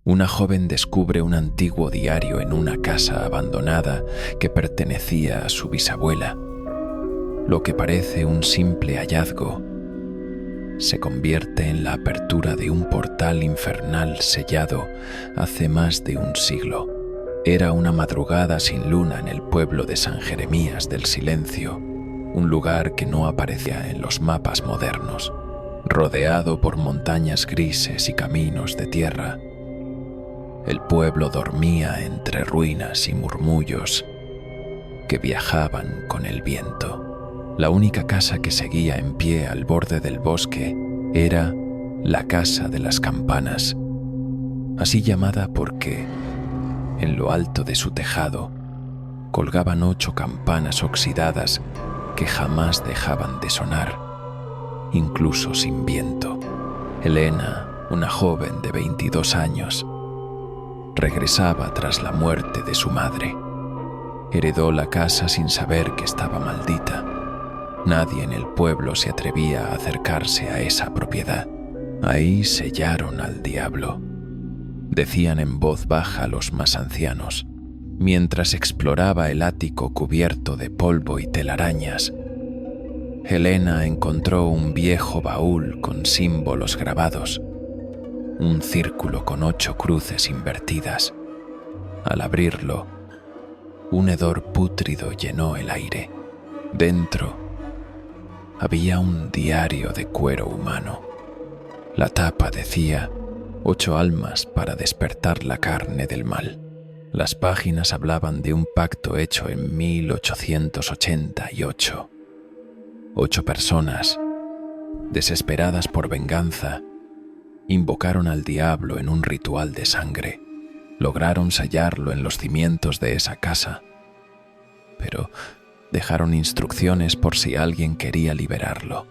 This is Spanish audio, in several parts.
Una joven descubre un antiguo diario en una casa abandonada que pertenecía a su bisabuela. Lo que parece un simple hallazgo se convierte en la apertura de un portal infernal sellado hace más de un siglo. Era una madrugada sin luna en el pueblo de San Jeremías del Silencio, un lugar que no aparecía en los mapas modernos, rodeado por montañas grises y caminos de tierra. El pueblo dormía entre ruinas y murmullos que viajaban con el viento. La única casa que seguía en pie al borde del bosque era la Casa de las Campanas, así llamada porque en lo alto de su tejado colgaban 8 campanas oxidadas que jamás dejaban de sonar, incluso sin viento. Helena, una joven de 22 años, regresaba tras la muerte de su madre. Heredó la casa sin saber que estaba maldita. Nadie en el pueblo se atrevía a acercarse a esa propiedad. Ahí sellaron al diablo, decían en voz baja los más ancianos, mientras exploraba el ático cubierto de polvo y telarañas. Helena encontró un viejo baúl con símbolos grabados, un círculo con 8 cruces invertidas. Al abrirlo, un hedor pútrido llenó el aire. Dentro había un diario de cuero humano. La tapa decía: 8 almas para despertar la carne del mal. Las páginas hablaban de un pacto hecho en 1888. 8 personas, desesperadas por venganza, invocaron al diablo en un ritual de sangre. Lograron sellarlo en los cimientos de esa casa, pero dejaron instrucciones por si alguien quería liberarlo.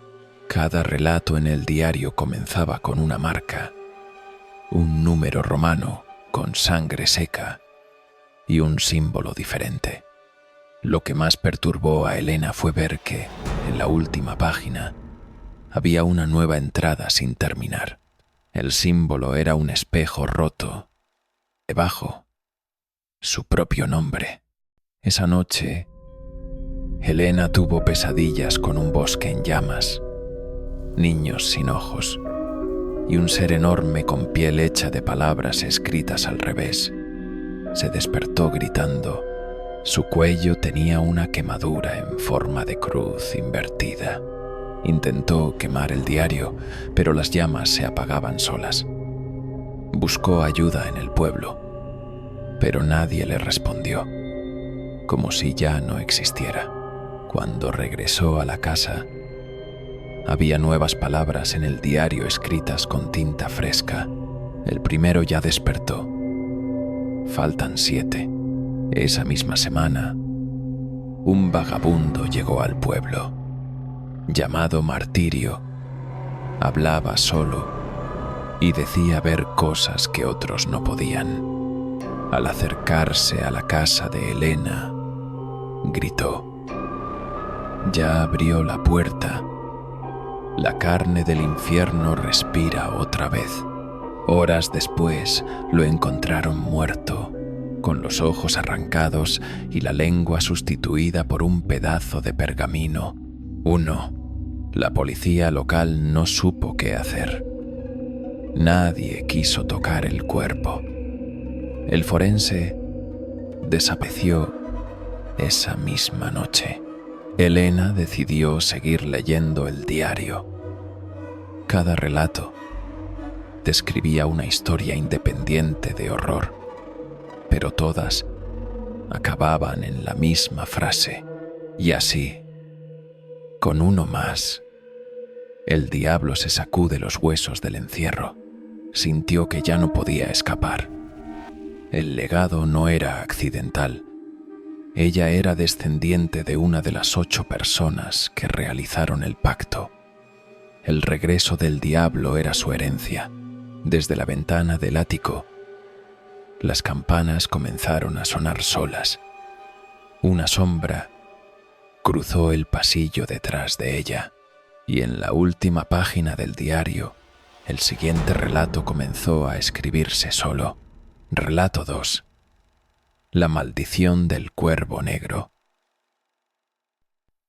Cada relato en el diario comenzaba con una marca, un número romano con sangre seca y un símbolo diferente. Lo que más perturbó a Helena fue ver que, en la última página, había una nueva entrada sin terminar. El símbolo era un espejo roto. Debajo, su propio nombre. Esa noche, Helena tuvo pesadillas con un bosque en llamas, niños sin ojos y un ser enorme con piel hecha de palabras escritas al revés. Se despertó gritando. Su cuello tenía una quemadura en forma de cruz invertida. Intentó quemar el diario, pero las llamas se apagaban solas. Buscó ayuda en el pueblo, pero nadie le respondió, como si ya no existiera. Cuando regresó a la casa, había nuevas palabras en el diario escritas con tinta fresca. El primero ya despertó. Faltan 7. Esa misma semana, un vagabundo llegó al pueblo, llamado Martirio. Hablaba solo y decía ver cosas que otros no podían. Al acercarse a la casa de Helena, gritó. Ya abrió la puerta. La carne del infierno respira otra vez. Horas después lo encontraron muerto, con los ojos arrancados y la lengua sustituida por un pedazo de pergamino. La policía local no supo qué hacer. Nadie quiso tocar el cuerpo. El forense desapareció esa misma noche. Helena decidió seguir leyendo el diario. Cada relato describía una historia independiente de horror, pero todas acababan en la misma frase. Y así, con uno más, el diablo se sacude los huesos del encierro. Sintió que ya no podía escapar. El legado no era accidental. Ella era descendiente de una de las 8 personas que realizaron el pacto. El regreso del diablo era su herencia. Desde la ventana del ático, las campanas comenzaron a sonar solas. Una sombra cruzó el pasillo detrás de ella, y en la última página del diario El siguiente relato comenzó a escribirse solo. Relato 2. La maldición del cuervo negro.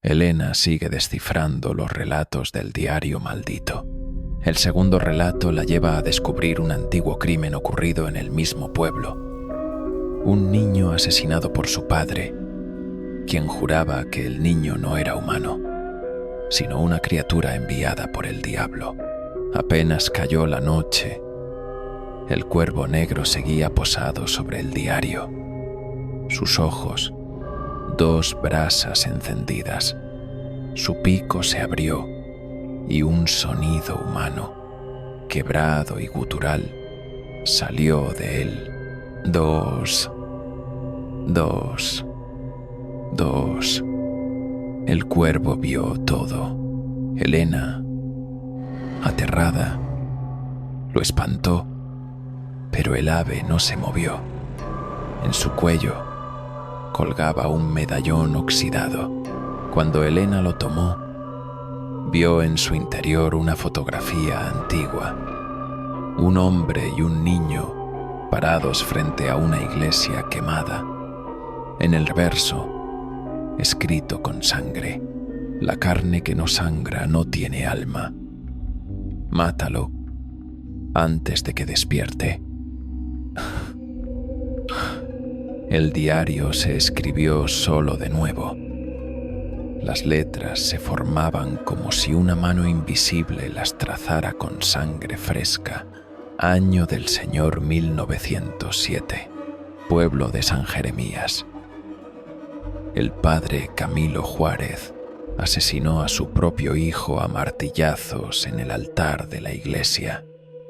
Elena sigue descifrando los relatos del diario maldito. El segundo relato la lleva a descubrir un antiguo crimen ocurrido en el mismo pueblo. Un niño asesinado por su padre, quien juraba que el niño no era humano, sino una criatura enviada por el diablo. Apenas cayó la noche, el cuervo negro seguía posado sobre el diario. Sus ojos, 2 brasas encendidas. Su pico se abrió y un sonido humano, quebrado y gutural, salió de él. 2, 2, 2. El cuervo vio todo. Elena, aterrada, lo espantó, pero el ave no se movió. En su cuello colgaba un medallón oxidado. Cuando Elena lo tomó, vio en su interior una fotografía antigua. Un hombre y un niño parados frente a una iglesia quemada. En el verso, escrito con sangre: la carne que no sangra no tiene alma. Mátalo antes de que despierte. El diario se escribió solo de nuevo. Las letras se formaban como si una mano invisible las trazara con sangre fresca. Año del Señor 1907. Pueblo de San Jeremías. El padre Camilo Juárez asesinó a su propio hijo a martillazos en el altar de la iglesia.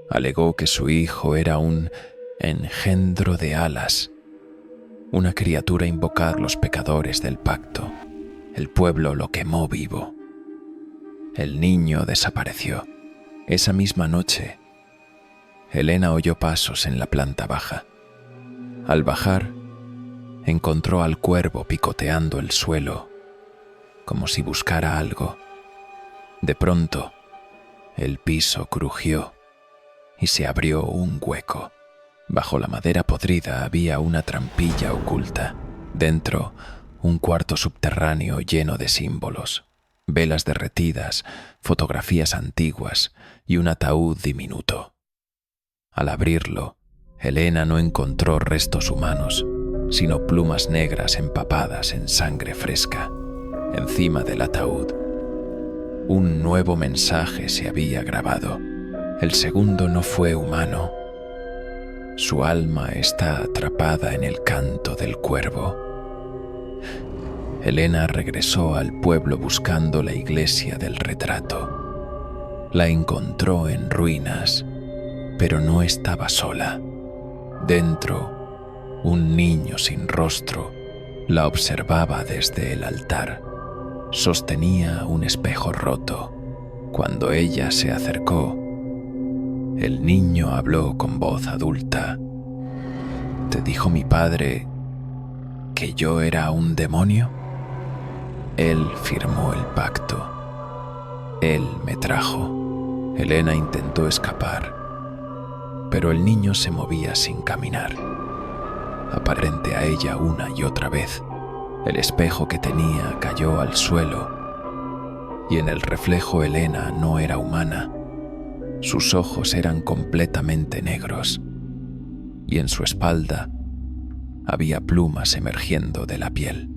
Alegó que su hijo era un engendro de alas, una criatura a invocar los pecadores del pacto. El pueblo lo quemó vivo. El niño desapareció. Esa misma noche, Elena oyó pasos en la planta baja. Al bajar, encontró al cuervo picoteando el suelo, como si buscara algo. De pronto, el piso crujió y se abrió un hueco. Bajo la madera podrida había una trampilla oculta. Dentro, un cuarto subterráneo lleno de símbolos, velas derretidas, fotografías antiguas y un ataúd diminuto. Al abrirlo, Elena no encontró restos humanos, sino plumas negras empapadas en sangre fresca. Encima del ataúd, un nuevo mensaje se había grabado. El segundo no fue humano. Su alma está atrapada en el canto del cuervo. Elena regresó al pueblo buscando la iglesia del retrato. La encontró en ruinas, pero no estaba sola. Dentro, un niño sin rostro la observaba desde el altar. Sostenía un espejo roto. Cuando ella se acercó, el niño habló con voz adulta. ¿Te dijo mi padre que yo era un demonio? Él firmó el pacto. Él me trajo. Elena intentó escapar, pero el niño se movía sin caminar, aparente a ella una y otra vez. El espejo que tenía cayó al suelo, y en el reflejo Elena no era humana. Sus ojos eran completamente negros, y en su espalda había plumas emergiendo de la piel.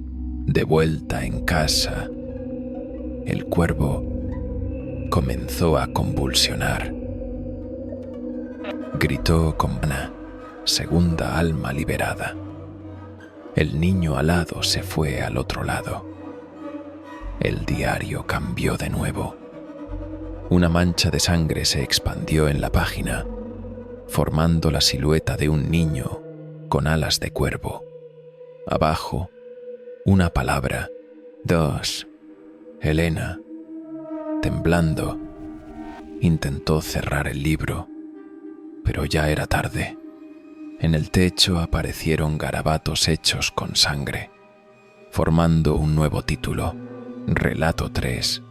De vuelta en casa, el cuervo comenzó a convulsionar. Gritó como una segunda alma liberada. El niño alado se fue al otro lado. El diario cambió de nuevo. Una mancha de sangre se expandió en la página, formando la silueta de un niño con alas de cuervo. Abajo, una palabra: 2. Elena, temblando, intentó cerrar el libro, pero ya era tarde. En el techo aparecieron garabatos hechos con sangre, formando un nuevo título: Relato 3.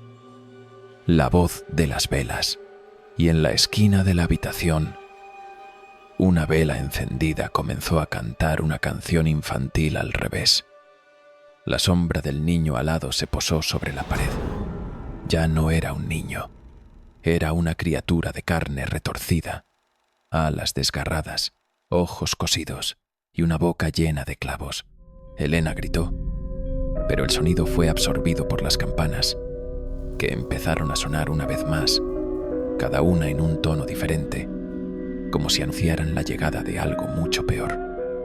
La voz de las velas. y en la esquina de la habitación, una vela encendida comenzó a cantar una canción infantil al revés. La sombra del niño alado se posó sobre la pared. Ya no era un niño, era una criatura de carne retorcida, alas desgarradas, ojos cosidos y una boca llena de clavos. Elena gritó, pero el sonido fue absorbido por las campanas, que empezaron a sonar una vez más, cada una en un tono diferente, como si anunciaran la llegada de algo mucho peor.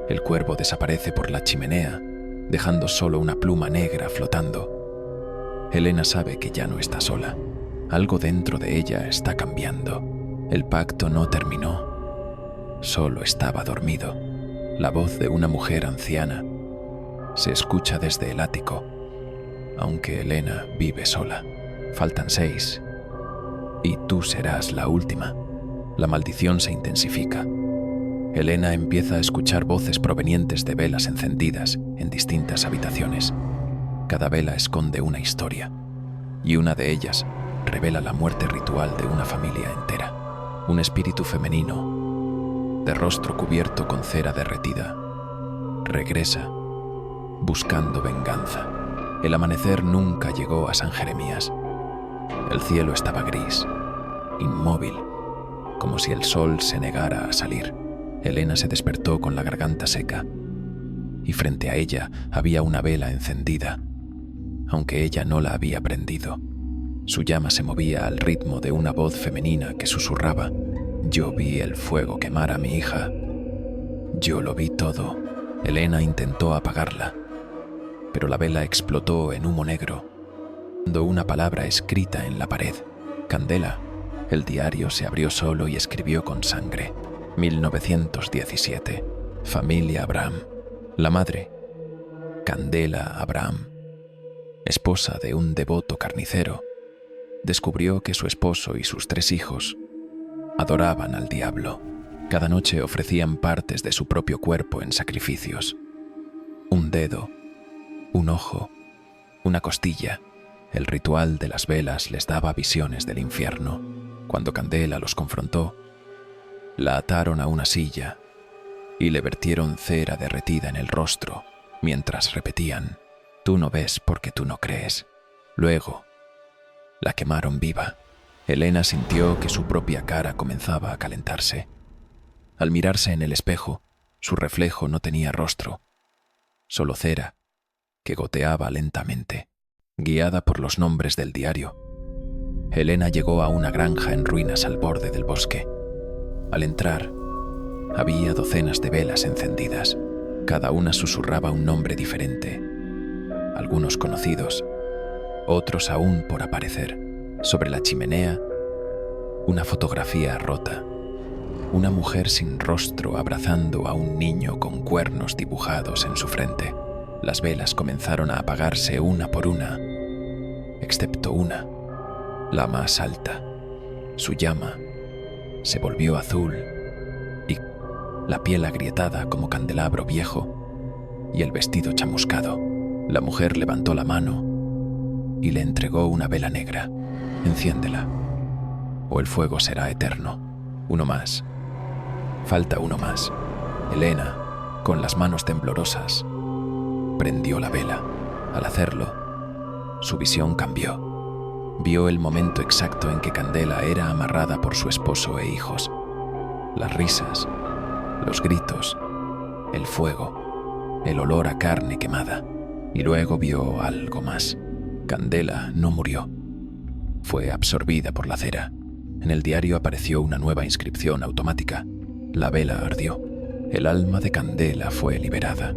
El cuervo desaparece por la chimenea, dejando solo una pluma negra flotando. Elena sabe que ya no está sola. Algo dentro de ella está cambiando. El pacto no terminó. Solo estaba dormido. La voz de una mujer anciana se escucha desde el ático, aunque Elena vive sola. Faltan 6, y tú serás la última. La maldición se intensifica. Elena empieza a escuchar voces provenientes de velas encendidas en distintas habitaciones. Cada vela esconde una historia, y una de ellas revela la muerte ritual de una familia entera. Un espíritu femenino, de rostro cubierto con cera derretida, regresa, buscando venganza. El amanecer nunca llegó a San Jeremías. El cielo estaba gris, inmóvil, como si el sol se negara a salir. Elena se despertó con la garganta seca, y frente a ella había una vela encendida, aunque ella no la había prendido. Su llama se movía al ritmo de una voz femenina que susurraba: «Yo vi el fuego quemar a mi hija. Yo lo vi todo». Elena intentó apagarla, pero la vela explotó en humo negro, dando una palabra escrita en la pared: «Candela». El diario se abrió solo y escribió con sangre: 1917. Familia Abraham. La madre, Candela Abraham, esposa de un devoto carnicero, descubrió que su esposo y sus 3 hijos adoraban al diablo. Cada noche ofrecían partes de su propio cuerpo en sacrificios. Un dedo, un ojo, una costilla. El ritual de las velas les daba visiones del infierno. Cuando Candela los confrontó, la ataron a una silla y le vertieron cera derretida en el rostro mientras repetían: «Tú no ves porque tú no crees». Luego, la quemaron viva. Elena sintió que su propia cara comenzaba a calentarse. Al mirarse en el espejo, su reflejo no tenía rostro, solo cera que goteaba lentamente. Guiada por los nombres del diario, Elena llegó a una granja en ruinas al borde del bosque. Al entrar, había docenas de velas encendidas. Cada una susurraba un nombre diferente, algunos conocidos, otros aún por aparecer. Sobre la chimenea, una fotografía rota. Una mujer sin rostro abrazando a un niño con cuernos dibujados en su frente. Las velas comenzaron a apagarse una por una, excepto una, la más alta. Su llama se volvió azul y la piel agrietada como candelabro viejo y el vestido chamuscado. La mujer levantó la mano y le entregó una vela negra. «Enciéndela, o el fuego será eterno». Uno más. Falta uno más. Elena, con las manos temblorosas, prendió la vela. Al hacerlo, su visión cambió. Vio el momento exacto en que Candela era amarrada por su esposo e hijos. Las risas, los gritos, el fuego, el olor a carne quemada. Y luego vio algo más. Candela no murió. Fue absorbida por la cera. En el diario apareció una nueva inscripción automática. La vela ardió. El alma de Candela fue liberada.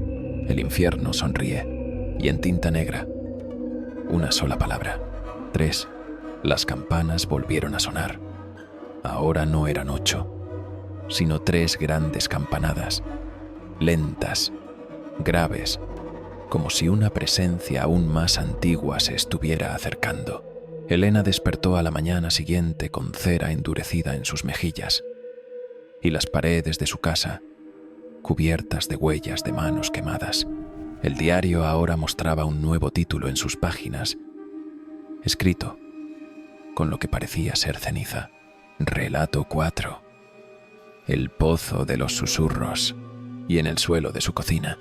El infierno sonríe. Y en tinta negra, una sola palabra: 3. Las campanas volvieron a sonar. Ahora no eran 8, sino 3 grandes campanadas, lentas, graves, como si una presencia aún más antigua se estuviera acercando. Elena despertó a la mañana siguiente con cera endurecida en sus mejillas y las paredes de su casa cubiertas de huellas de manos quemadas. El diario ahora mostraba un nuevo título en sus páginas, escrito con lo que parecía ser ceniza: Relato 4. El pozo de los susurros. Y en el suelo de su cocina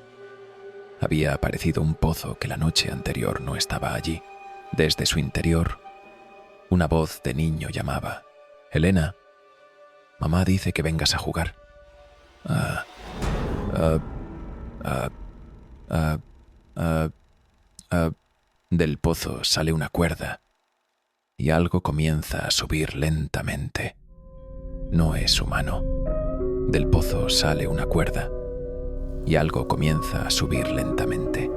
había aparecido un pozo que la noche anterior no estaba allí. Desde su interior, una voz de niño llamaba: «Elena, mamá dice que vengas a jugar». Ah, ah, ah, ah, ah, ah. Del pozo sale una cuerda y algo comienza a subir lentamente. No es humano. Del pozo sale una cuerda y algo comienza a subir lentamente.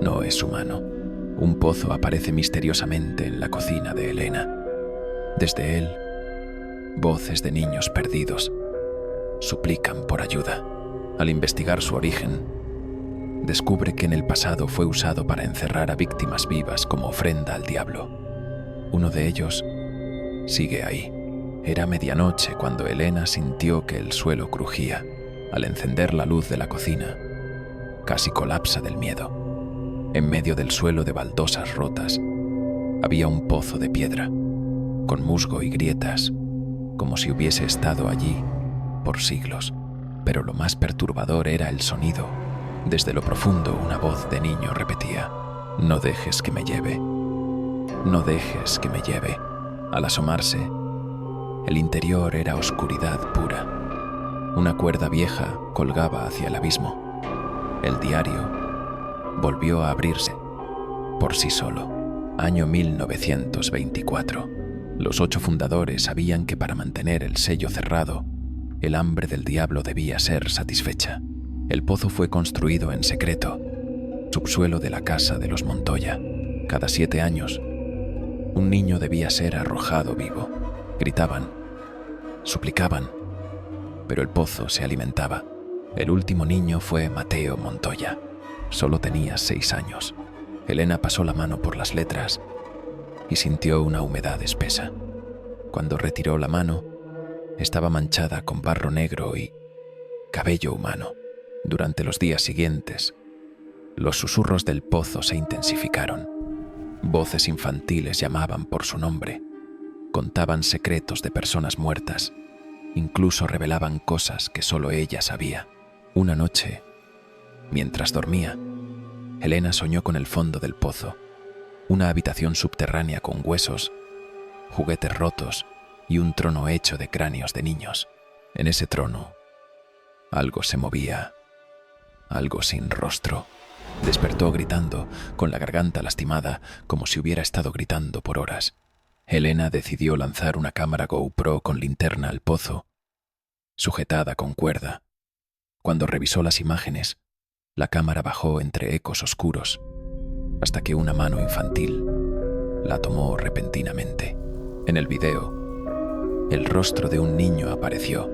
No es humano. Un pozo aparece misteriosamente en la cocina de Elena. Desde él, voces de niños perdidos suplican por ayuda. Al investigar su origen, descubre que en el pasado fue usado para encerrar a víctimas vivas como ofrenda al diablo. Uno de ellos sigue ahí. Era medianoche cuando Elena sintió que el suelo crujía. Al encender la luz de la cocina, casi colapsa del miedo. En medio del suelo de baldosas rotas, había un pozo de piedra, con musgo y grietas, como si hubiese estado allí por siglos. Pero lo más perturbador era el sonido. Desde lo profundo, una voz de niño repetía: «No dejes que me lleve, no dejes que me lleve». Al asomarse, el interior era oscuridad pura. Una cuerda vieja colgaba hacia el abismo. El diario volvió a abrirse por sí solo. Año 1924. Los 8 fundadores sabían que para mantener el sello cerrado, el hambre del diablo debía ser satisfecha. El pozo fue construido en secreto, subsuelo de la casa de los Montoya. Cada 7 años, un niño debía ser arrojado vivo. Gritaban, suplicaban, pero el pozo se alimentaba. El último niño fue Mateo Montoya. Solo tenía 6 años. Elena pasó la mano por las letras y sintió una humedad espesa. Cuando retiró la mano, estaba manchada con barro negro y cabello humano. Durante los días siguientes, los susurros del pozo se intensificaron. Voces infantiles llamaban por su nombre, contaban secretos de personas muertas, incluso revelaban cosas que solo ella sabía. Una noche, mientras dormía, Elena soñó con el fondo del pozo, una habitación subterránea con huesos, juguetes rotos y un trono hecho de cráneos de niños. En ese trono, algo se movía, algo sin rostro. Despertó gritando, con la garganta lastimada, como si hubiera estado gritando por horas. Elena decidió lanzar una cámara GoPro con linterna al pozo, sujetada con cuerda. Cuando revisó las imágenes, la cámara bajó entre ecos oscuros, hasta que una mano infantil la tomó repentinamente. En el video, el rostro de un niño apareció,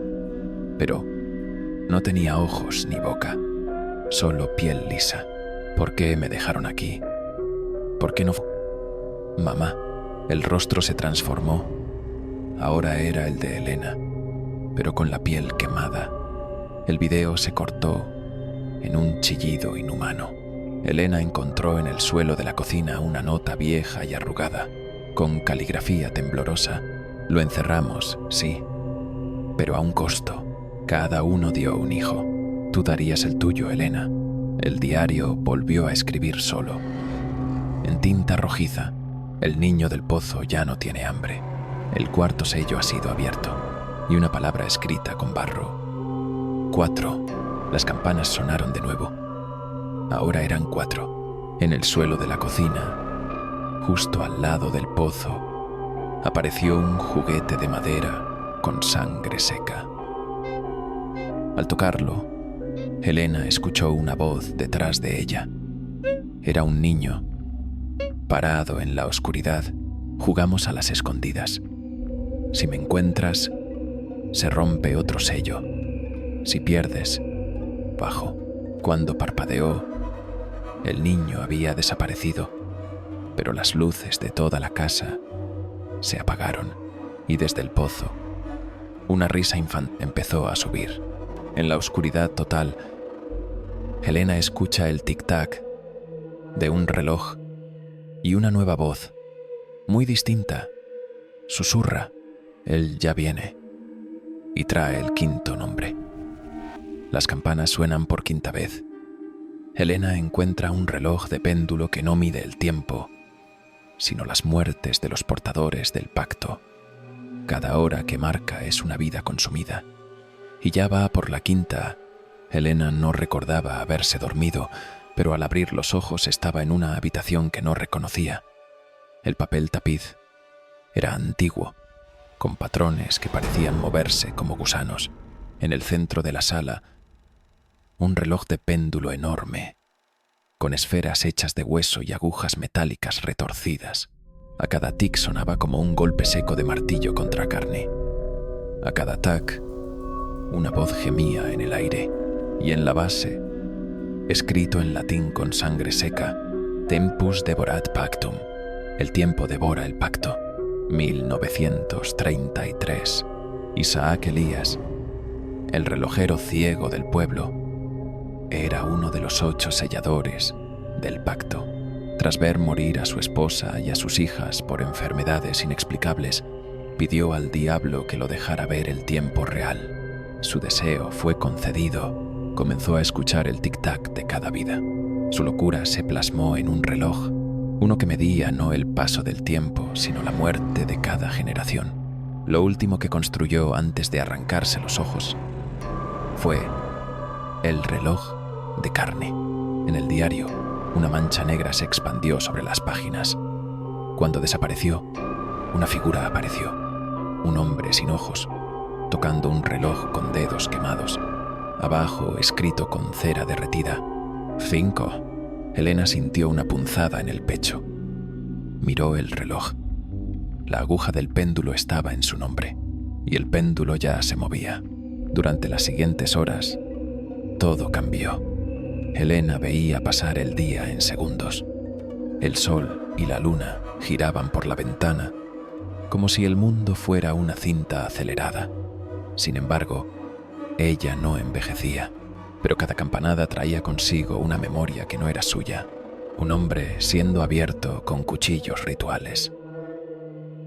pero no tenía ojos ni boca, solo piel lisa. ¿Por qué me dejaron aquí? ¿Por qué no? Mamá. El rostro se transformó. Ahora era el de Elena, pero con la piel quemada. El video se cortó en un chillido inhumano. Elena encontró en el suelo de la cocina una nota vieja y arrugada, con caligrafía temblorosa. Lo encerramos, sí, pero a un costo. Cada uno dio un hijo. Tú darías el tuyo, Elena. El diario volvió a escribir solo. En tinta rojiza, el niño del pozo ya no tiene hambre. El cuarto sello ha sido abierto y una palabra escrita con barro. 4. Las campanas sonaron de nuevo. Ahora eran 4. En el suelo de la cocina, justo al lado del pozo, apareció un juguete de madera con sangre seca. Al tocarlo, Elena escuchó una voz detrás de ella. Era un niño. Parado en la oscuridad, jugamos a las escondidas. Si me encuentras, se rompe otro sello. Si pierdes, bajo. Cuando parpadeó, el niño había desaparecido, pero las luces de toda la casa se apagaron y desde el pozo, una risa infantil empezó a subir. En la oscuridad total, Elena escucha el tic-tac de un reloj y una nueva voz, muy distinta, susurra: Él ya viene y trae el quinto nombre. Las campanas suenan por quinta vez. Helena encuentra un reloj de péndulo que no mide el tiempo, sino las muertes de los portadores del pacto. Cada hora que marca es una vida consumida. Y ya va por la quinta. Helena no recordaba haberse dormido, pero al abrir los ojos estaba en una habitación que no reconocía. El papel tapiz era antiguo, con patrones que parecían moverse como gusanos. En el centro de la sala, un reloj de péndulo enorme, con esferas hechas de hueso y agujas metálicas retorcidas. A cada tic sonaba como un golpe seco de martillo contra carne. A cada tac, una voz gemía en el aire, y en la base, escrito en latín con sangre seca, Tempus devorat pactum, el tiempo devora el pacto, 1933. Isaac Elías, el relojero ciego del pueblo, era uno de los 8 selladores del pacto. Tras ver morir a su esposa y a sus hijas por enfermedades inexplicables, pidió al diablo que lo dejara ver el tiempo real. Su deseo fue concedido. Comenzó a escuchar el tic-tac de cada vida. Su locura se plasmó en un reloj, uno que medía no el paso del tiempo, sino la muerte de cada generación. Lo último que construyó antes de arrancarse los ojos fue el reloj de carne. En el diario, una mancha negra se expandió sobre las páginas. Cuando desapareció, una figura apareció, un hombre sin ojos, tocando un reloj con dedos quemados. Abajo, escrito con cera derretida, 5. Helena sintió una punzada en el pecho. Miró el reloj. La aguja del péndulo estaba en su nombre, y el péndulo ya se movía. Durante las siguientes horas, todo cambió. Helena veía pasar el día en segundos. El sol y la luna giraban por la ventana, como si el mundo fuera una cinta acelerada. Sin embargo, ella no envejecía, pero cada campanada traía consigo una memoria que no era suya. Un hombre siendo abierto con cuchillos rituales.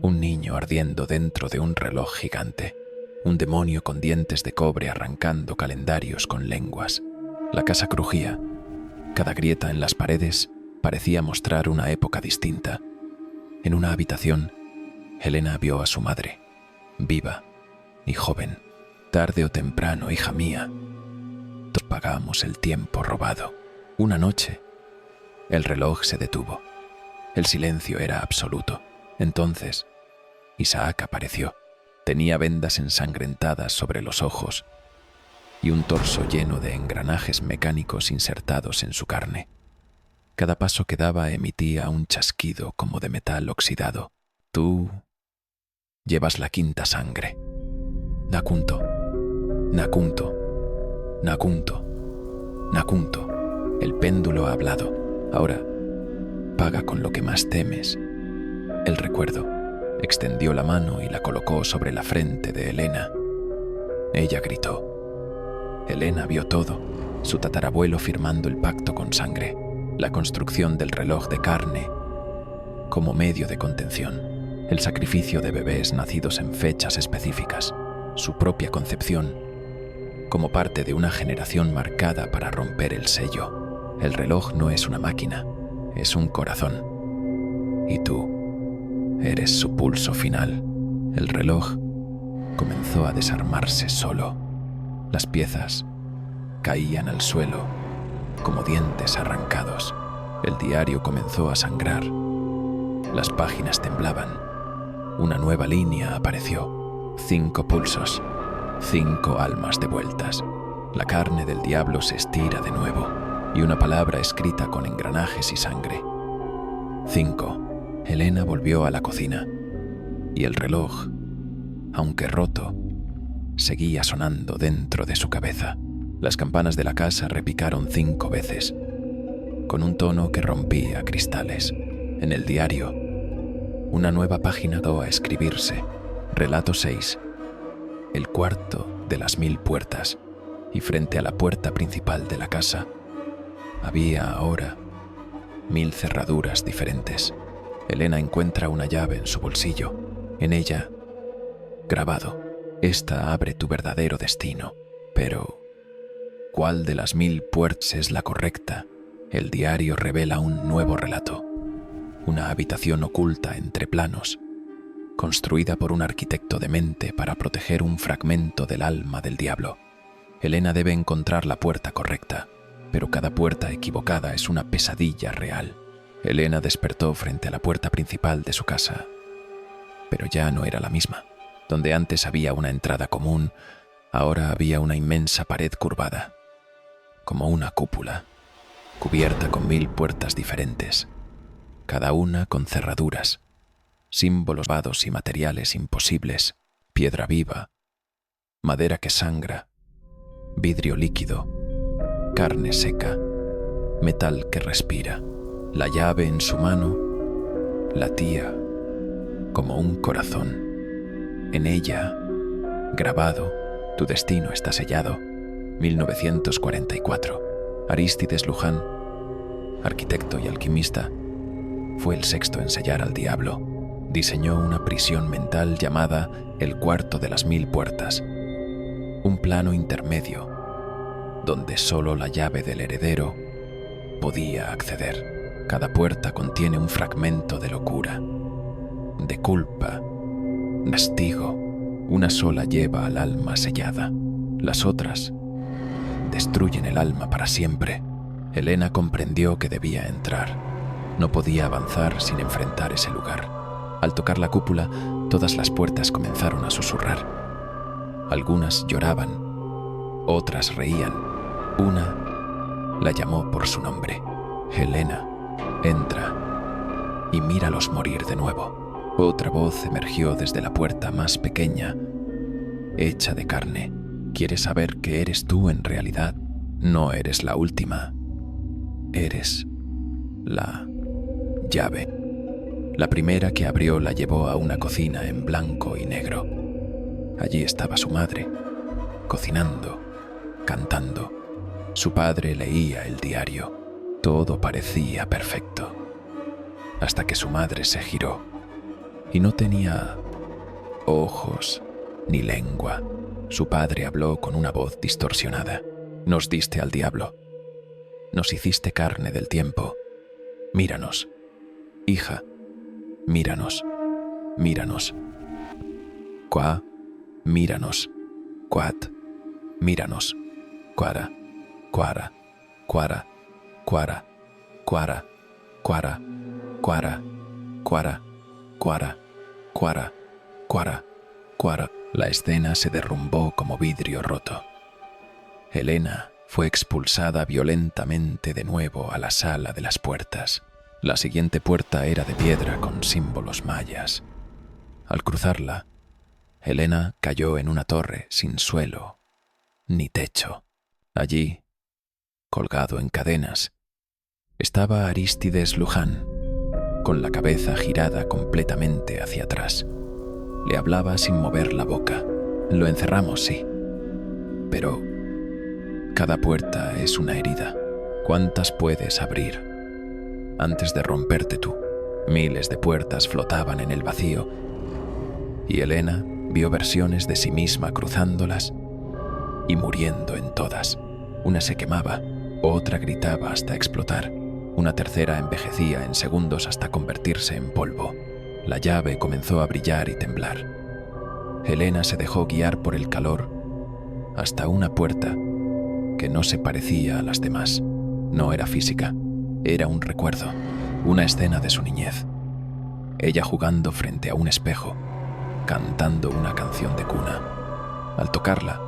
Un niño ardiendo dentro de un reloj gigante. Un demonio con dientes de cobre arrancando calendarios con lenguas. La casa crujía. Cada grieta en las paredes parecía mostrar una época distinta. En una habitación, Helena vio a su madre, viva y joven. Tarde o temprano, hija mía, todos pagamos el tiempo robado. Una noche, el reloj se detuvo. El silencio era absoluto. Entonces, Isaac apareció. Tenía vendas ensangrentadas sobre los ojos y un torso lleno de engranajes mecánicos insertados en su carne. Cada paso que daba emitía un chasquido como de metal oxidado. Tú llevas la quinta sangre. Nakunto, Nakunto, Nakunto, Nakunto. El péndulo ha hablado. Ahora, paga con lo que más temes. El recuerdo extendió la mano y la colocó sobre la frente de Helena. Ella gritó. Helena vio todo, su tatarabuelo firmando el pacto con sangre, la construcción del reloj de carne como medio de contención, el sacrificio de bebés nacidos en fechas específicas, su propia concepción como parte de una generación marcada para romper el sello. El reloj no es una máquina, es un corazón. Y tú eres su pulso final. El reloj comenzó a desarmarse solo. Las piezas caían al suelo como dientes arrancados. El diario comenzó a sangrar. Las páginas temblaban. Una nueva línea apareció. 5 pulsos, 5 almas devueltas. La carne del diablo se estira de nuevo y una palabra escrita con engranajes y sangre. 5. Helena volvió a la cocina y el reloj, aunque roto, seguía sonando dentro de su cabeza. Las campanas de la casa repicaron 5 veces, con un tono que rompía cristales. En el diario, una nueva página dio a escribirse. Relato 6. El cuarto de las 1000 puertas. Y frente a la puerta principal de la casa, había ahora 1000 cerraduras diferentes. Helena encuentra una llave en su bolsillo. En ella, Grabado. Esta abre tu verdadero destino. Pero, ¿cuál de las 1000 puertas es la correcta? El diario revela un nuevo relato. Una habitación oculta entre planos, construida por un arquitecto demente para proteger un fragmento del alma del diablo. Elena debe encontrar la puerta correcta, pero cada puerta equivocada es una pesadilla real. Elena despertó frente a la puerta principal de su casa, pero ya no era la misma. Donde antes había una entrada común, ahora había una inmensa pared curvada, como una cúpula, cubierta con 1000 puertas diferentes, cada una con cerraduras, símbolos vados y materiales imposibles, piedra viva, madera que sangra, vidrio líquido, carne seca, metal que respira. La llave en su mano latía como un corazón. En ella, grabado, tu destino está sellado. 1944. Arístides Luján, arquitecto y alquimista, fue el sexto en sellar al diablo. Diseñó una prisión mental llamada el cuarto de las 1000 puertas, un plano intermedio donde solo la llave del heredero podía acceder. Cada puerta contiene un fragmento de locura, de culpa, castigo. Una sola lleva al alma sellada. Las otras destruyen el alma para siempre. Elena comprendió que debía entrar. No podía avanzar sin enfrentar ese lugar. Al tocar la cúpula, todas las puertas comenzaron a susurrar. Algunas lloraban, otras reían. Una la llamó por su nombre. Elena, entra y míralos morir de nuevo. Otra voz emergió desde la puerta más pequeña, hecha de carne. ¿Quieres saber que eres tú en realidad? No eres la última. Eres la llave. La primera que abrió la llevó a una cocina en blanco y negro. Allí estaba su madre, cocinando, cantando. Su padre leía el diario. Todo parecía perfecto, hasta que su madre se giró y no tenía ojos ni lengua. Su padre habló con una voz distorsionada. Nos diste al diablo. Nos hiciste carne del tiempo. Míranos, hija, míranos, míranos. Qua, míranos, quat, míranos, quara, quara, quara, quara, quara, quara, quara, quara, quara, quara, quara, quara. La escena se derrumbó como vidrio roto. Elena fue expulsada violentamente de nuevo a la sala de las puertas. La siguiente puerta era de piedra con símbolos mayas. Al cruzarla, Elena cayó en una torre sin suelo ni techo. Allí, colgado en cadenas, estaba Arístides Luján, con la cabeza girada completamente hacia atrás. Le hablaba sin mover la boca. Lo encerramos, sí, pero cada puerta es una herida. ¿Cuántas puedes abrir antes de romperte tú? Miles de puertas flotaban en el vacío y Elena vio versiones de sí misma cruzándolas y muriendo en todas. Una se quemaba, otra gritaba hasta explotar, una tercera envejecía en segundos hasta convertirse en polvo. La llave comenzó a brillar y temblar. Elena se dejó guiar por el calor hasta una puerta que no se parecía a las demás. No era física, era un recuerdo, una escena de su niñez. Ella jugando frente a un espejo, cantando una canción de cuna. Al tocarla,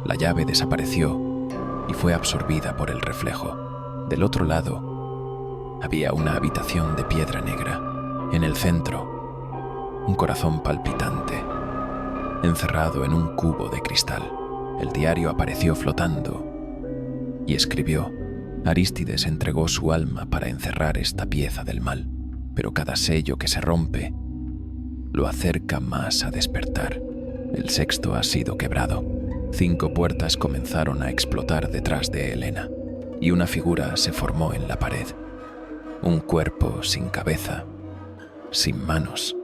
la llave desapareció y fue absorbida por el reflejo. Del otro lado, había una habitación de piedra negra. En el centro, un corazón palpitante, encerrado en un cubo de cristal. El diario apareció flotando y escribió: Arístides entregó su alma para encerrar esta pieza del mal, pero cada sello que se rompe lo acerca más a despertar. El sexto ha sido quebrado. 5 puertas comenzaron a explotar detrás de Elena y una figura se formó en la pared. Un cuerpo sin cabeza, sin manos,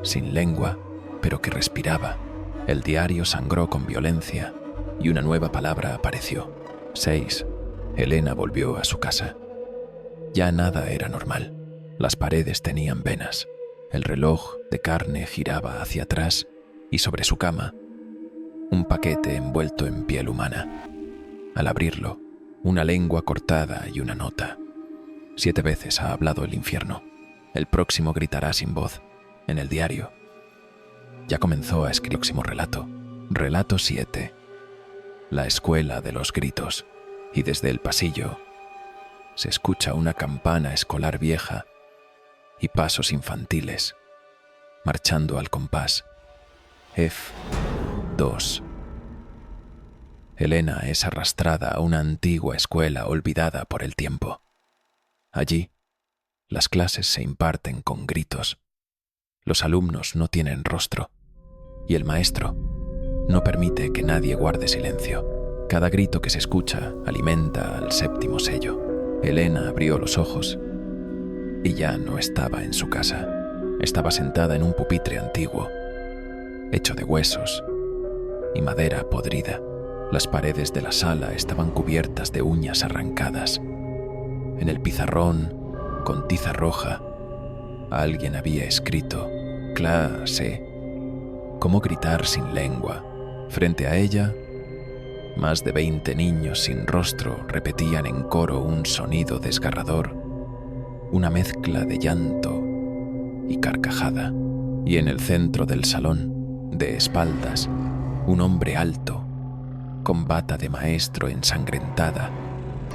sin lengua, pero que respiraba. El diario sangró con violencia y una nueva palabra apareció. 6. Elena volvió a su casa. Ya nada era normal. Las paredes tenían venas. El reloj de carne giraba hacia atrás y sobre su cama, un paquete envuelto en piel humana. Al abrirlo, una lengua cortada y una nota. 7 veces ha hablado el infierno. El próximo gritará sin voz. En el diario. Ya comenzó a escribir el próximo relato. Relato 7. La escuela de los gritos. Y desde el pasillo se escucha una campana escolar vieja y pasos infantiles, marchando al compás. F2. Elena es arrastrada a una antigua escuela olvidada por el tiempo. Allí, las clases se imparten con gritos. Los alumnos no tienen rostro y el maestro no permite que nadie guarde silencio. Cada grito que se escucha alimenta al séptimo sello. Elena abrió los ojos y ya no estaba en su casa. Estaba sentada en un pupitre antiguo, hecho de huesos y madera podrida. Las paredes de la sala estaban cubiertas de uñas arrancadas. En el pizarrón, con tiza roja, alguien había escrito clase. Cómo gritar sin lengua. Frente a ella, más de 20 niños sin rostro repetían en coro un sonido desgarrador, una mezcla de llanto y carcajada. Y en el centro del salón, de espaldas, un hombre alto, con bata de maestro ensangrentada,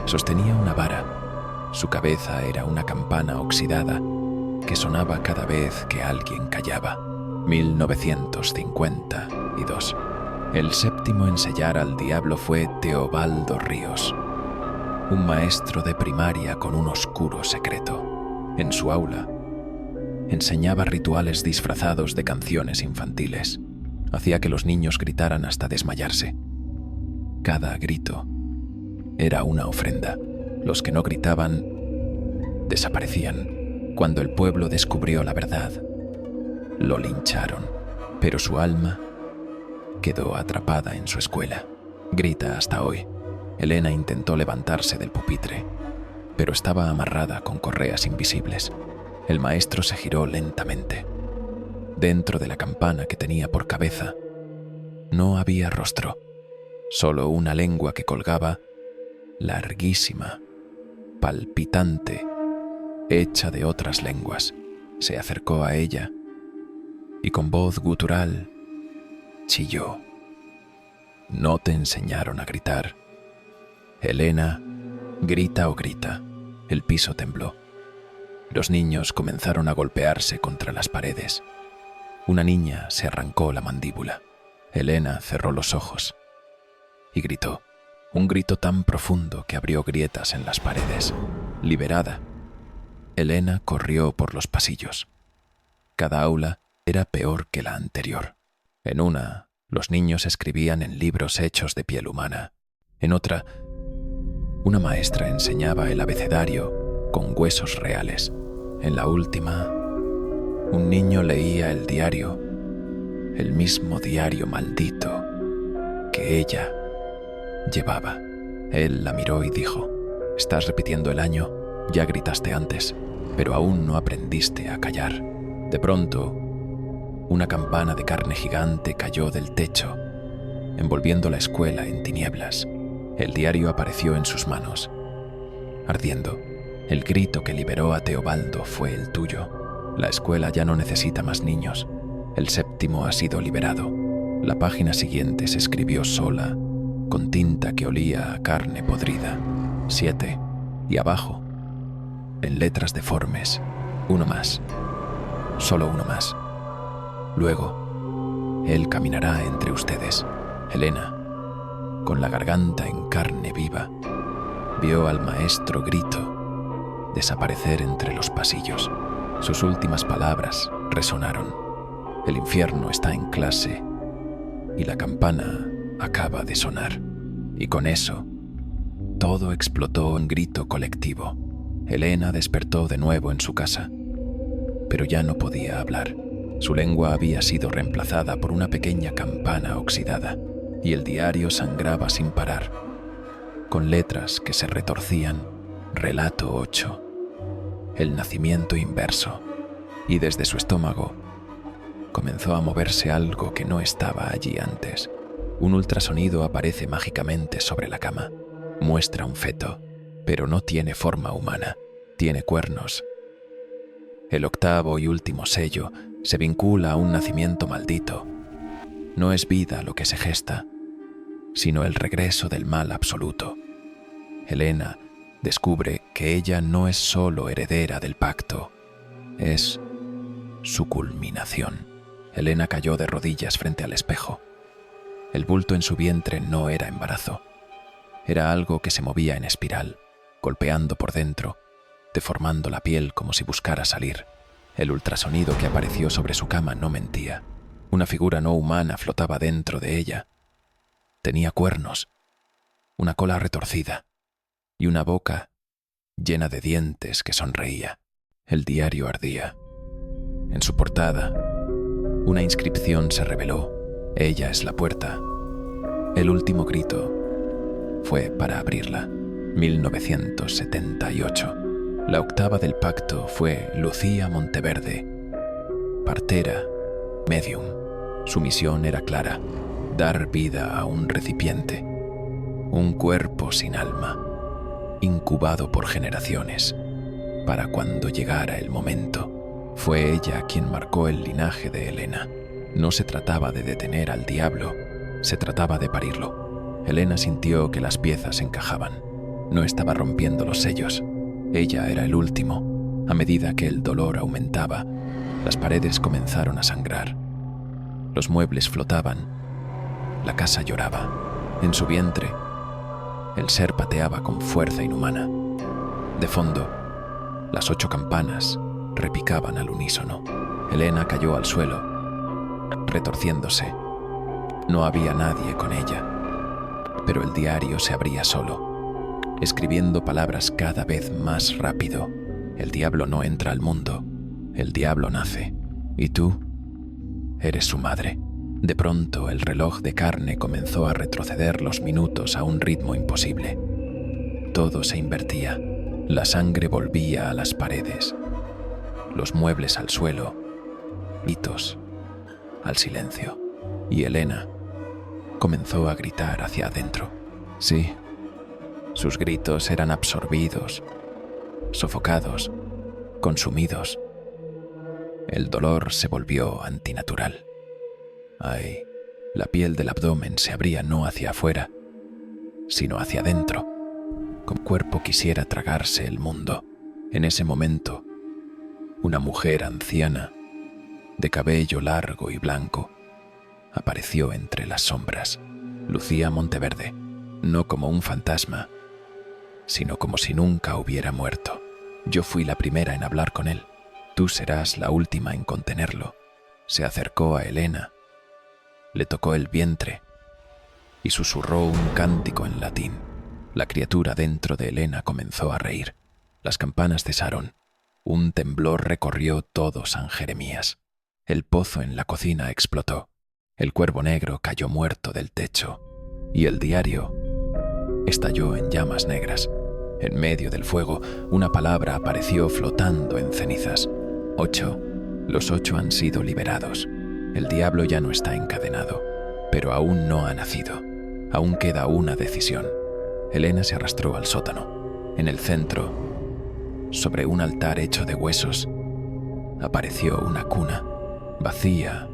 sostenía una vara. Su cabeza era una campana oxidada que sonaba cada vez que alguien callaba. 1952. El séptimo en sellar al diablo fue Teobaldo Ríos, un maestro de primaria con un oscuro secreto. En su aula, enseñaba rituales disfrazados de canciones infantiles. Hacía que los niños gritaran hasta desmayarse. Cada grito era una ofrenda. Los que no gritaban desaparecían. Cuando el pueblo descubrió la verdad, lo lincharon, pero su alma quedó atrapada en su escuela. Grita hasta hoy. Elena intentó levantarse del pupitre, pero estaba amarrada con correas invisibles. El maestro se giró lentamente. Dentro de la campana que tenía por cabeza, no había rostro, solo una lengua que colgaba, larguísima, palpitante, hecha de otras lenguas. Se acercó a ella y con voz gutural chilló. No te enseñaron a gritar. Elena, grita o grita. El piso tembló. Los niños comenzaron a golpearse contra las paredes. Una niña se arrancó la mandíbula. Elena cerró los ojos y gritó. Un grito tan profundo que abrió grietas en las paredes. Liberada, Elena corrió por los pasillos. Cada aula era peor que la anterior. En una, los niños escribían en libros hechos de piel humana. En otra, una maestra enseñaba el abecedario con huesos reales. En la última, un niño leía el diario, el mismo diario maldito que ella llevaba. Él la miró y dijo: «Estás repitiendo el año, ya gritaste antes, pero aún no aprendiste a callar». De pronto, una campana de carne gigante cayó del techo, envolviendo la escuela en tinieblas. El diario apareció en sus manos, ardiendo. El grito que liberó a Teobaldo fue el tuyo. La escuela ya no necesita más niños. El séptimo ha sido liberado. La página siguiente se escribió sola, con tinta que olía a carne podrida. 7. Y abajo, en letras deformes, uno más. Solo uno más. Luego, él caminará entre ustedes. Elena, con la garganta en carne viva, vio al maestro Grito desaparecer entre los pasillos. Sus últimas palabras resonaron. El infierno está en clase y la campana acaba de sonar. Y con eso, todo explotó en grito colectivo. Elena despertó de nuevo en su casa, pero ya no podía hablar. Su lengua había sido reemplazada por una pequeña campana oxidada, y el diario sangraba sin parar, con letras que se retorcían: Relato 8, el nacimiento inverso, y desde su estómago comenzó a moverse algo que no estaba allí antes. Un ultrasonido aparece mágicamente sobre la cama. Muestra un feto, pero no tiene forma humana, tiene cuernos. El octavo y último sello se vincula a un nacimiento maldito. No es vida lo que se gesta, sino el regreso del mal absoluto. Helena descubre que ella no es solo heredera del pacto, es su culminación. Helena cayó de rodillas frente al espejo. El bulto en su vientre no era embarazo. Era algo que se movía en espiral, golpeando por dentro, deformando la piel como si buscara salir. El ultrasonido que apareció sobre su cama no mentía. Una figura no humana flotaba dentro de ella. Tenía cuernos, una cola retorcida y una boca llena de dientes que sonreía. El diario ardía. En su portada, una inscripción se reveló: Ella es la puerta. El último grito fue para abrirla. 1978. La octava del pacto fue Lucía Monteverde, partera, medium. Su misión era clara: dar vida a un recipiente, un cuerpo sin alma, incubado por generaciones, para cuando llegara el momento. Fue ella quien marcó el linaje de Helena. No se trataba de detener al diablo, se trataba de parirlo. Helena sintió que las piezas encajaban. No estaba rompiendo los sellos. Ella era el último. A medida que el dolor aumentaba, las paredes comenzaron a sangrar. Los muebles flotaban. La casa lloraba. En su vientre, el ser pateaba con fuerza inhumana. De fondo, las 8 campanas repicaban al unísono. Helena cayó al suelo, retorciéndose. No había nadie con ella, pero el diario se abría solo, escribiendo palabras cada vez más rápido. El diablo no entra al mundo, el diablo nace, y tú eres su madre. De pronto el reloj de carne comenzó a retroceder los minutos a un ritmo imposible. Todo se invertía, la sangre volvía a las paredes, los muebles al suelo, gritos al silencio, y Helena comenzó a gritar hacia adentro. Sí, sus gritos eran absorbidos, sofocados, consumidos. El dolor se volvió antinatural. Ay, la piel del abdomen se abría no hacia afuera, sino hacia adentro, como el cuerpo quisiera tragarse el mundo. En ese momento, una mujer anciana, de cabello largo y blanco, apareció entre las sombras. Lucía Monteverde, no como un fantasma, sino como si nunca hubiera muerto. Yo fui la primera en hablar con él. Tú serás la última en contenerlo. Se acercó a Helena, le tocó el vientre y susurró un cántico en latín. La criatura dentro de Helena comenzó a reír. Las campanas cesaron. Un temblor recorrió todo San Jeremías. El pozo en la cocina explotó. El cuervo negro cayó muerto del techo y el diario estalló en llamas negras. En medio del fuego, una palabra apareció flotando en cenizas. 8. Los 8 han sido liberados. El diablo ya no está encadenado, pero aún no ha nacido. Aún queda una decisión. Helena se arrastró al sótano. En el centro, sobre un altar hecho de huesos, apareció una cuna, vacía,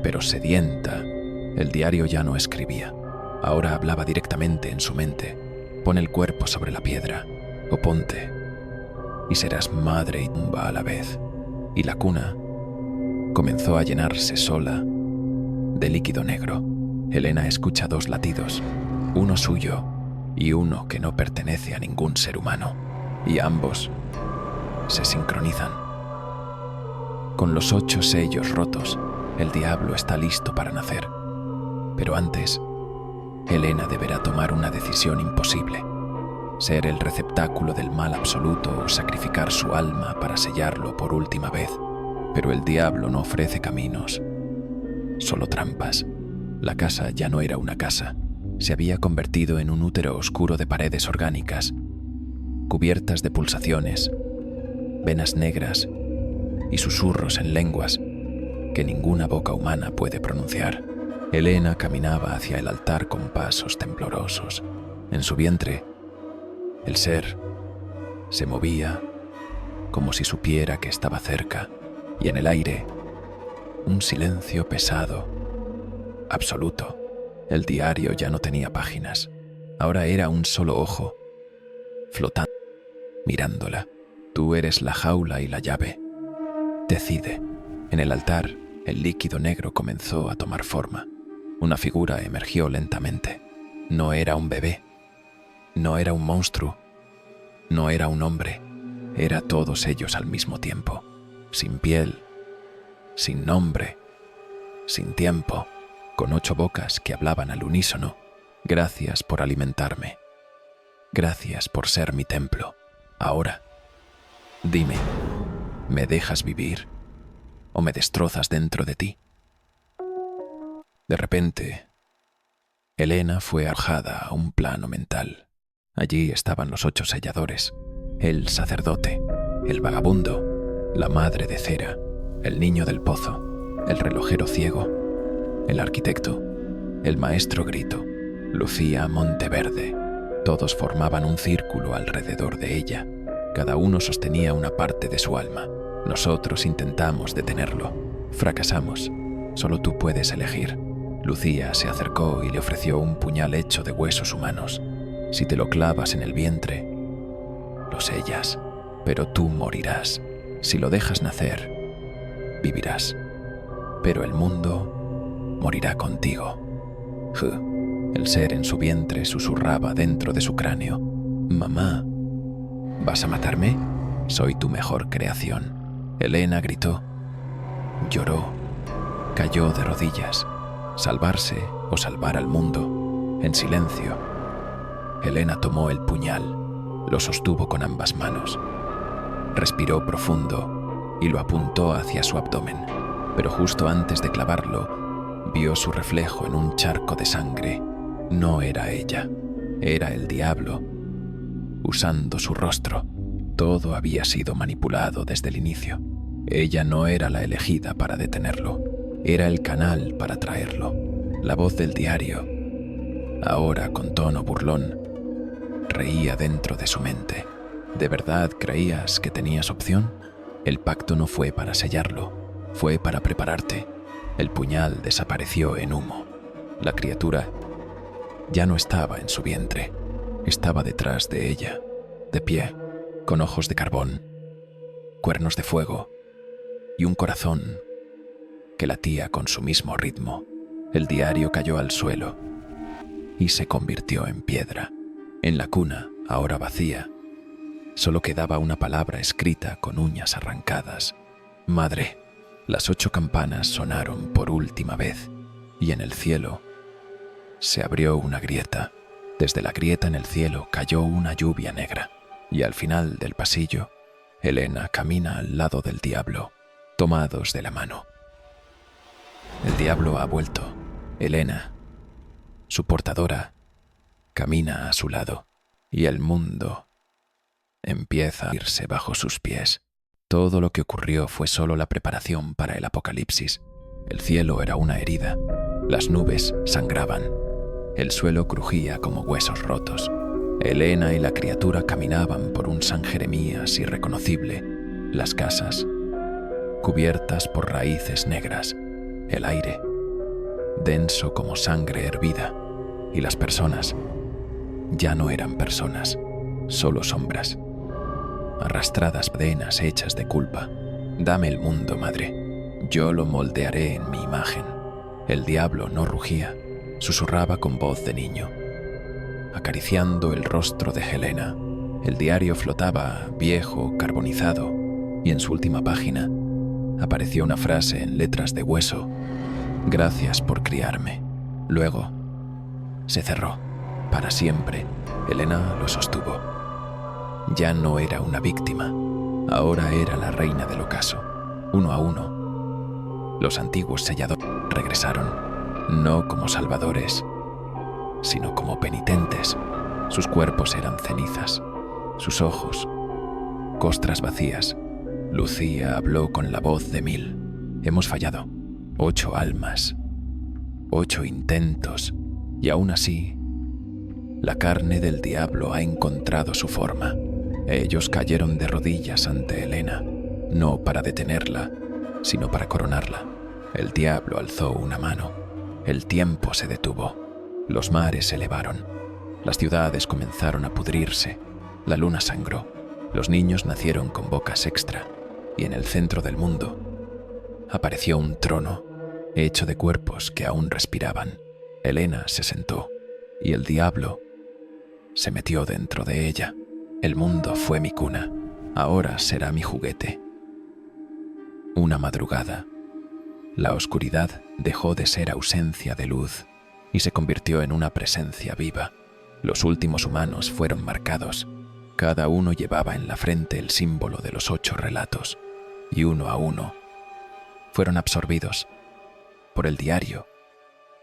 pero sedienta. El diario ya no escribía. Ahora hablaba directamente en su mente. Pon el cuerpo sobre la piedra, o ponte, y serás madre y tumba a la vez. Y la cuna comenzó a llenarse sola de líquido negro. Helena escucha 2 latidos, uno suyo y uno que no pertenece a ningún ser humano, y ambos se sincronizan. Con los 8 sellos rotos, el diablo está listo para nacer. Pero antes, Helena deberá tomar una decisión imposible: ser el receptáculo del mal absoluto o sacrificar su alma para sellarlo por última vez. Pero el diablo no ofrece caminos, solo trampas. La casa ya no era una casa. Se había convertido en un útero oscuro de paredes orgánicas, cubiertas de pulsaciones, venas negras y susurros en lenguas que ninguna boca humana puede pronunciar. Elena caminaba hacia el altar con pasos temblorosos. En su vientre, el ser se movía como si supiera que estaba cerca, y en el aire, un silencio pesado, absoluto. El diario ya no tenía páginas. Ahora era un solo ojo, flotando, mirándola. Tú eres la jaula y la llave. Decide. En el altar, el líquido negro comenzó a tomar forma. Una figura emergió lentamente. No era un bebé. No era un monstruo. No era un hombre. Era todos ellos al mismo tiempo. Sin piel, sin nombre, sin tiempo, con 8 bocas que hablaban al unísono. Gracias por alimentarme. Gracias por ser mi templo. Ahora, dime, ¿me dejas vivir o me destrozas dentro de ti? De repente, Elena fue arrojada a un plano mental. Allí estaban los 8 selladores, el sacerdote, el vagabundo, la madre de cera, el niño del pozo, el relojero ciego, el arquitecto, el maestro grito, Lucía Monteverde. Todos formaban un círculo alrededor de ella. Cada uno sostenía una parte de su alma. Nosotros intentamos detenerlo. Fracasamos. Solo tú puedes elegir. Lucía se acercó y le ofreció un puñal hecho de huesos humanos. Si te lo clavas en el vientre, lo sellas, pero tú morirás. Si lo dejas nacer, vivirás. Pero el mundo morirá contigo. El ser en su vientre susurraba dentro de su cráneo. Mamá, ¿vas a matarme? Soy tu mejor creación. Elena gritó, lloró, cayó de rodillas. Salvarse o salvar al mundo. En silencio, Elena tomó el puñal, lo sostuvo con ambas manos. Respiró profundo y lo apuntó hacia su abdomen, pero justo antes de clavarlo, vio su reflejo en un charco de sangre. No era ella, era el diablo, usando su rostro. Todo había sido manipulado desde el inicio. Ella no era la elegida para detenerlo, era el canal para traerlo. La voz del diario, ahora con tono burlón, reía dentro de su mente. ¿De verdad creías que tenías opción? El pacto no fue para sellarlo, fue para prepararte. El puñal desapareció en humo. La criatura ya no estaba en su vientre, estaba detrás de ella, de pie, con ojos de carbón, cuernos de fuego y un corazón que latía con su mismo ritmo. El diario cayó al suelo y se convirtió en piedra. En la cuna, ahora vacía, solo quedaba una palabra escrita con uñas arrancadas. Madre. Las 8 campanas sonaron por última vez y en el cielo se abrió una grieta. Desde la grieta en el cielo cayó una lluvia negra y al final del pasillo, Elena camina al lado del diablo, tomados de la mano. El diablo ha vuelto. Elena, su portadora, camina a su lado y el mundo empieza a irse bajo sus pies. Todo lo que ocurrió fue solo la preparación para el apocalipsis. El cielo era una herida, las nubes sangraban, el suelo crujía como huesos rotos. Elena y la criatura caminaban por un San Jeremías irreconocible, las casas cubiertas por raíces negras, el aire denso como sangre hervida, y las personas ya no eran personas, solo sombras, arrastradas cadenas hechas de culpa. Dame el mundo, madre, yo lo moldearé en mi imagen. El diablo no rugía, susurraba con voz de niño, acariciando el rostro de Helena. El diario flotaba, viejo, carbonizado, y en su última página apareció una frase en letras de hueso: gracias por criarme. Luego se cerró. Para siempre, Elena lo sostuvo. Ya no era una víctima, ahora era la reina del ocaso. uno a uno. Los antiguos selladores regresaron, no como salvadores, sino como penitentes. Sus cuerpos eran cenizas, sus ojos, costras vacías. Lucía habló con la voz de 1000. Hemos fallado. 8 almas, 8 intentos, y aún así, la carne del diablo ha encontrado su forma. Ellos cayeron de rodillas ante Helena, no para detenerla, sino para coronarla. El diablo alzó una mano. El tiempo se detuvo. Los mares se elevaron. Las ciudades comenzaron a pudrirse. La luna sangró. Los niños nacieron con bocas extra. Y en el centro del mundo apareció un trono hecho de cuerpos que aún respiraban. Helena se sentó y el diablo se metió dentro de ella. El mundo fue mi cuna. Ahora será mi juguete. Una madrugada, la oscuridad dejó de ser ausencia de luz y se convirtió en una presencia viva. Los últimos humanos fueron marcados. Cada uno llevaba en la frente el símbolo de los 8 relatos, y uno a uno fueron absorbidos por el diario.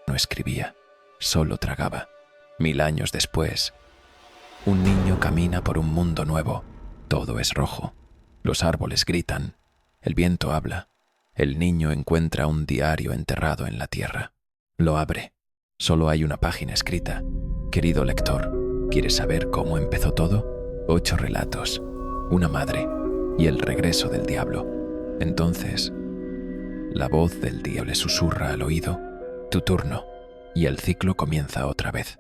No escribía, solo tragaba. 1000 años después, un niño camina por un mundo nuevo. Todo es rojo. Los árboles gritan. El viento habla. El niño encuentra un diario enterrado en la tierra. Lo abre. Solo hay una página escrita. Querido lector, ¿quieres saber cómo empezó todo? 8 relatos, una madre y el regreso del diablo. Entonces, la voz del diablo le susurra al oído: tu turno, y el ciclo comienza otra vez.